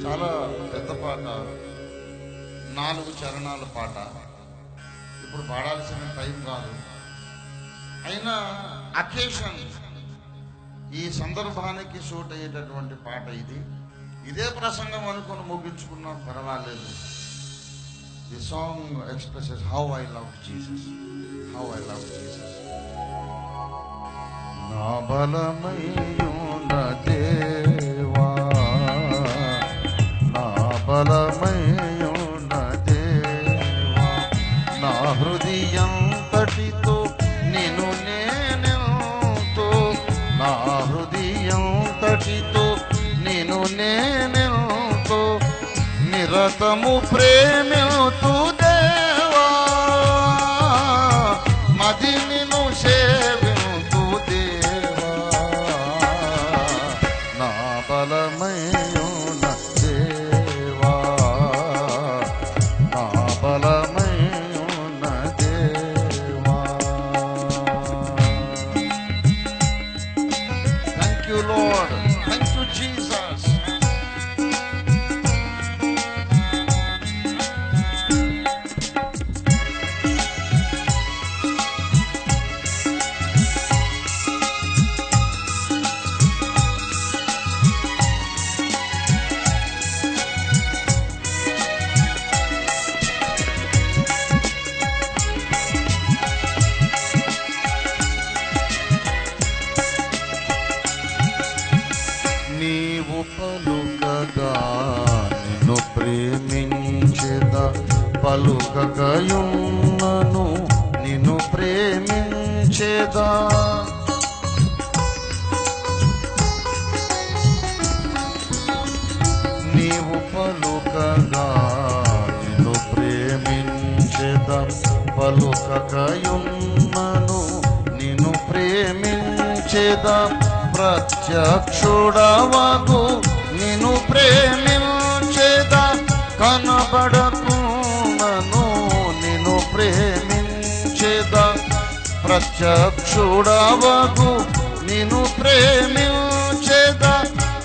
చాలా పెద్ద పాట, 4 చరణాల పాట. ఇప్పుడు పాడాల్సిన టైం కాదు, అయినా అకేషన్ ఈ సందర్భానికి సూట్ అయ్యేటటువంటి పాట ఇది. ఇదే ప్రసంగం అనుకుని ముగించుకున్నా పర్వాలేదు. The song expresses how I love Jesus, how I love Jesus. నా బలమైన దేవా, నా బలమైన దేవా, నా హృదయంతటితో నిన్ను నేనెంతో, నా హృదయంతటితో నిన్ను నేనెంతో నిరతము ప్రేమితు దేవా, మది నిన్ను సేవింతు దేవా, నా బలమైన దేవా, నా బలమైన దేవా. Thank you lord, thank you Jesus. నీవు పలుకగా నిన్ను ప్రేమించెదా, పలుకకయున్నను నిన్ను ప్రేమించెదా. నీవు పలుకగా నిన్ను ప్రేమించెదా, పలుకకయున్నను నిన్ను ప్రేమించెదా. ప్రత్యక్షుడవగు నిన్ను ప్రేమించెదా, కనబడకున్నను నిన్ను ప్రేమించెదా. ప్రత్యక్షుడవగు నిన్ను ప్రేమించెదా,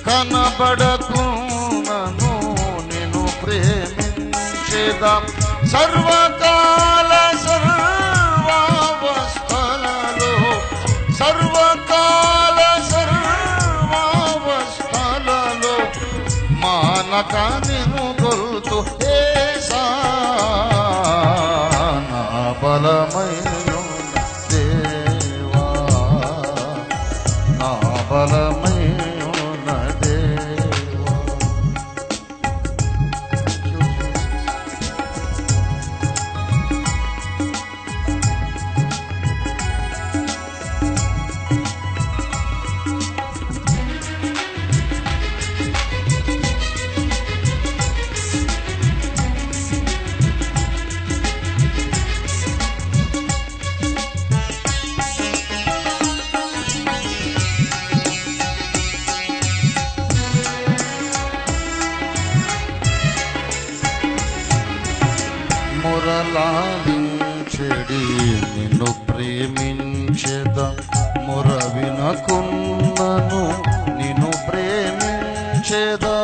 కనబడకున్నను నిన్ను ప్రేమించెదా. సర్వకాల సర్వావస్థలలో, సర్వకాల సర్వావస్థలలో మానక నిన్ను గొల్తు యేసా, నా బలమైన దేవా, నా బలమైన దేవా. మురళాలించెడి నిన్ను ప్రేమించెదా, ముర వినకున్నను నిన్ను ప్రేమించెదా.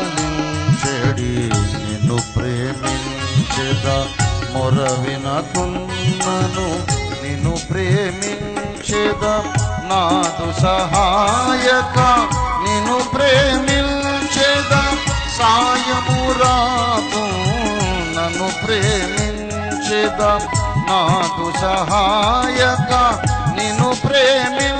మురళాలించెడి నిన్ను ప్రేమించెదా, ముర వినకున్నను నిన్ను ప్రేమించెదా. నాదు సహాయక నిన్ను ప్రేమించెదా, సాయము రాకు నన్ను ప్రేమించెదా. నాదు సహాయక నిన్ను ప్రేమించెదా,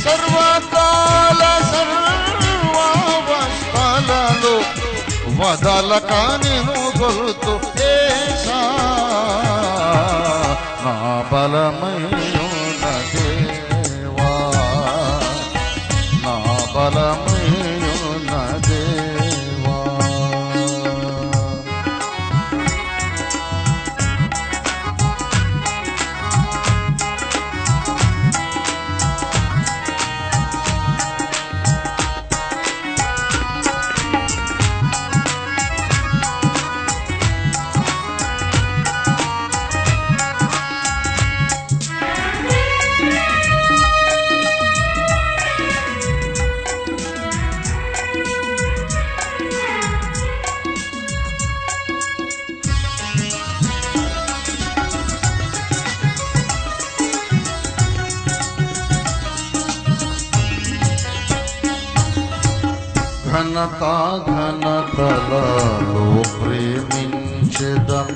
సర్వకాల సర్వావస్థలలో వదలక నిన్ను గొలుతు యేసా నా బలమైన దేవా నా బలమైన దేవా. ఘనతా ఘనతలలో ప్రేమించెదం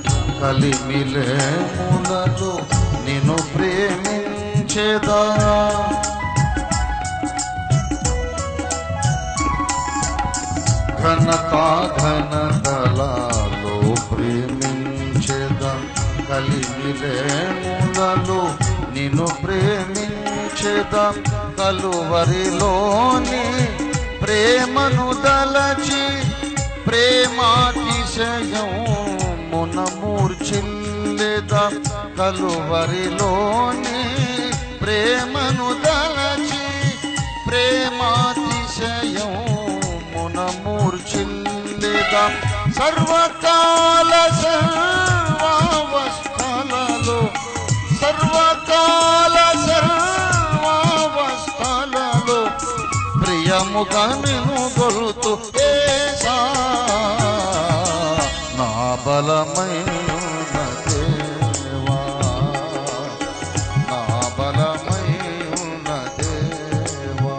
కలిమిలేములలో నిన్ను ప్రేమించెదా. ఘనతా ఘనతలలో ప్రేమించెదం కలిమిలేములలో నిన్ను ప్రేమించెదా. కలువరిలోని ప్రేమను దలచి ప్రేమాతిశయం మునమూర్చిల్లెదా. కలువరిలోని ప్రేమను దలచి ప్రేమాతిశయం మునమూర్చిల్లెదా. సర్వకాల సర్వావస్థలలో సర్వకాల సర్వావస్థలలో ప్రియముగా నిన్ను గొలుతు యేసా నా బలమైన దేవా నా బలమైన దేవా.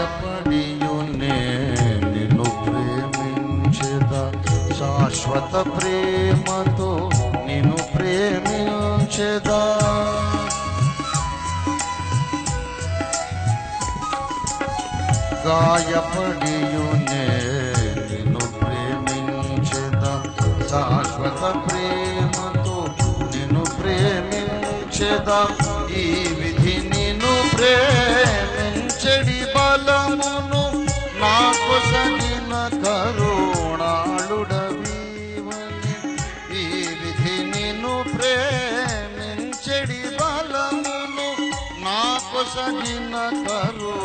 గాయపడియునే నిన్ను ప్రేమించెదా. శాశ్వత ప్రేమతో నిన్ను ప్రేమించెదా. గాయపడియునే నిన్ను ప్రేమించెదా. శాశ్వత ప్రేమతో నిన్ను ప్రేమించెదా. ఈ విధి నిన్ను ప్రేమించెడి బలమును నాకు సగిన కరుణాళుడవీవని. ఈ విధి నిన్ను ప్రేమించెడి బలమును నాకు సగిన కరుణాళుడవీవని.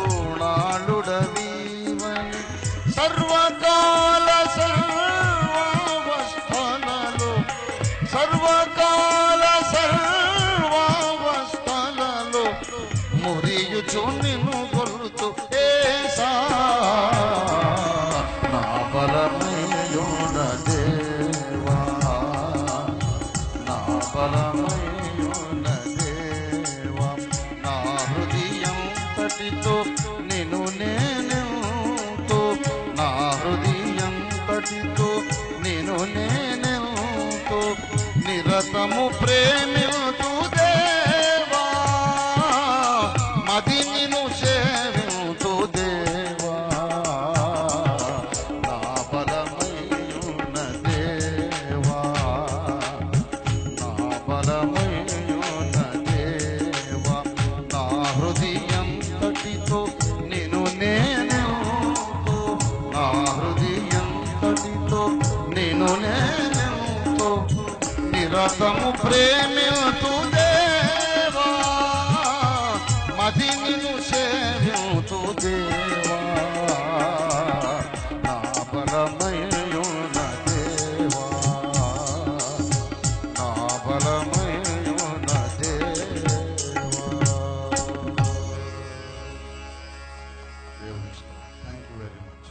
సర్వకాల సర్వావస్థలలో సర్వకాల సర్వావస్థలలో మురియుచు నిన్ను గొలుతు యేసా నా బలమైన దేవా నా బలమైన దేవా. నా హృదయం తటితో నిన్ను నేనెంతో నా హృదయం తటితో నిన్ను నేనెంతో నిరతము ప్రేమితు దేవా. మది నిన్ను సేవింతు దేవా నా బలమైన దేవా నా బలమైన దేవా. నా హృదయం తటితో నిన్ను నేనెంతో నా హృదయం తటితో నిన్ను నేనెంతో నిరతము ప్రేమితు దేవా. మది నిన్ను సేవింతు దేవా నా బలమైన దేవా నా బలమైన దేవా. దేవుని థ్యాంక్ యూ వెరీ మచ్.